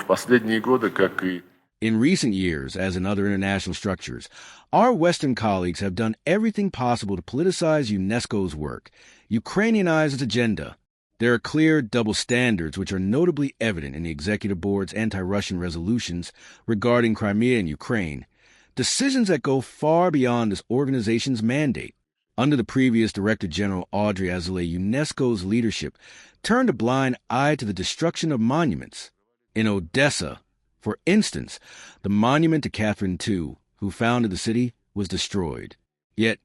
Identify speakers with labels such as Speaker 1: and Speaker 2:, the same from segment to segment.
Speaker 1: последние годы, как и...
Speaker 2: In recent years, as in other international structures, our Western colleagues have done everything possible to politicize UNESCO's work, Ukrainianize its agenda. There are clear double standards which are notably evident in the Executive Board's anti-Russian resolutions regarding Crimea and Ukraine, decisions that go far beyond this organization's mandate. Under the previous Director General Audrey Azoulay, UNESCO's leadership turned a blind eye to the destruction of monuments. In Odessa, for instance, the monument to Catherine II, who founded the city, was destroyed. Yet,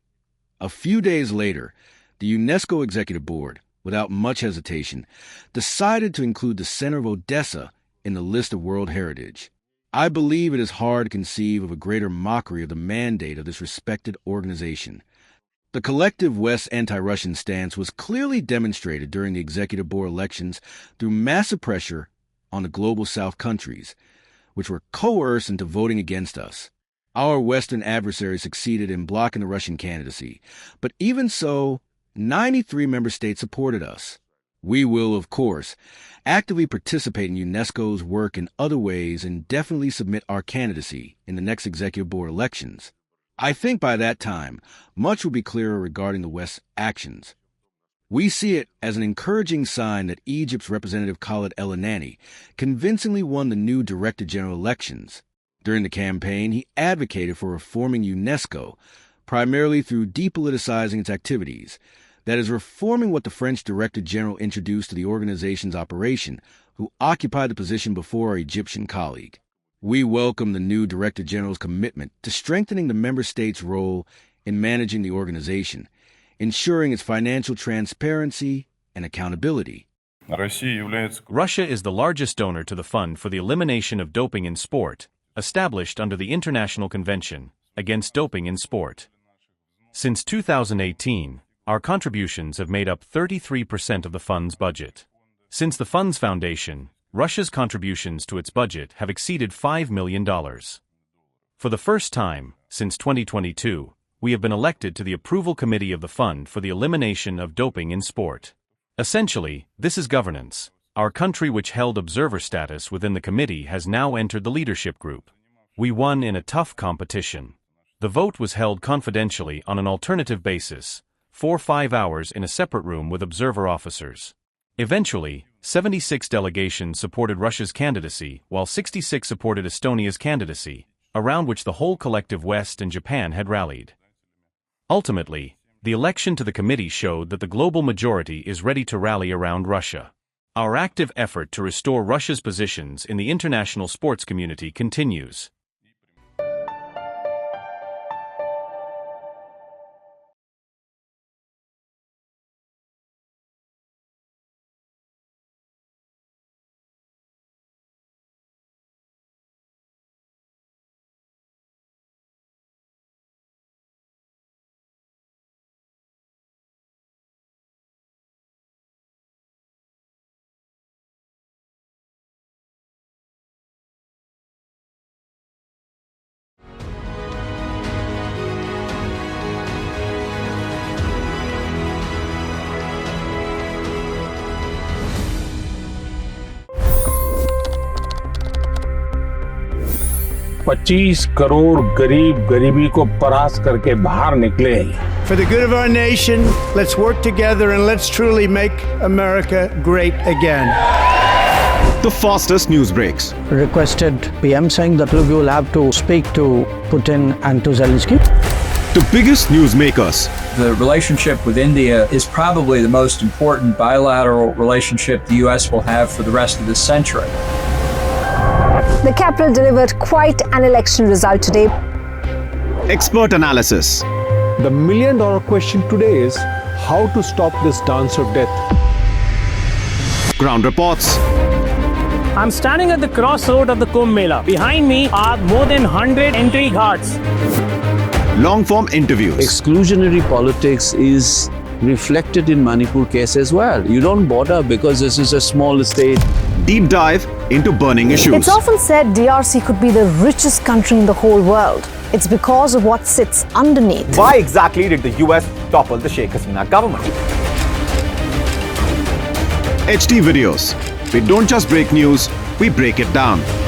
Speaker 2: a few days later, the UNESCO Executive Board, without much hesitation, decided to include the center of Odessa in the list of World Heritage. I believe it is hard to conceive of a greater mockery of the mandate of this respected organization. The collective West's anti-Russian stance was clearly demonstrated during the Executive Board elections through massive pressure on the Global South countries, which were coerced into voting against us. Our Western adversaries succeeded in blocking the Russian candidacy, but even so, 93 member states supported us. We will, of course, actively participate in UNESCO's work in other ways and definitely submit our candidacy in the next Executive Board elections. I think by that time, much will be clearer regarding the West's actions. We see it as an encouraging sign that Egypt's Representative Khaled El Anani convincingly won the new Director General elections. During the campaign, he advocated for reforming UNESCO, primarily through depoliticizing its activities, that is, reforming what the French Director General introduced to the organization's operation, who occupied the position before our Egyptian colleague. We welcome the new Director General's commitment to strengthening the member states' role in managing the organization, ensuring its financial transparency and accountability.
Speaker 3: Russia is the largest donor to the Fund for the Elimination of Doping in Sport, established under the International Convention Against Doping in Sport. Since 2018, our contributions have made up 33% of the Fund's budget. Since the Fund's foundation, Russia's contributions to its budget have exceeded $5 million. For the first time, since 2022, we have been elected to the Approval Committee of the Fund for the Elimination of Doping in Sport. Essentially, this is governance. Our country, which held observer status within the committee, has now entered the leadership group. We won in a tough competition. The vote was held confidentially on an alternative basis, 4-5 hours in a separate room with observer officers. Eventually, 76 delegations supported Russia's candidacy, while 66 supported Estonia's candidacy, around which the whole collective West and Japan had rallied. Ultimately, the election to the committee showed that the global majority is ready to rally around Russia. Our active effort to restore Russia's positions in the international sports community continues.
Speaker 4: $25 crore गरीब गरीबी को परास्त करके बाहर निकले।
Speaker 5: For the good of our nation, let's work together and let's truly make America great again.
Speaker 6: The fastest news breaks.
Speaker 7: Requested PM saying that look, you will have to speak to Putin and to Zelensky.
Speaker 6: The biggest news makers.
Speaker 8: The relationship with India is probably the most important bilateral relationship the US will have for the rest of this century.
Speaker 9: The capital delivered quite an election result today.
Speaker 6: Expert analysis.
Speaker 4: The million-dollar question today is how to stop this dance of death.
Speaker 6: Ground reports.
Speaker 10: I'm standing at the crossroad of the Kumbh Mela. Behind me are more than 100 entry ghats.
Speaker 6: Long-form interviews.
Speaker 11: Exclusionary politics is reflected in Manipur case as well. You don't bother because this is a small state.
Speaker 6: Deep dive into burning issues.
Speaker 9: It's often said DRC could be the richest country in the whole world. It's because of what sits underneath.
Speaker 12: Why exactly did the US topple the Sheikh Hasina government?
Speaker 6: HD videos. We don't just break news, we break it down.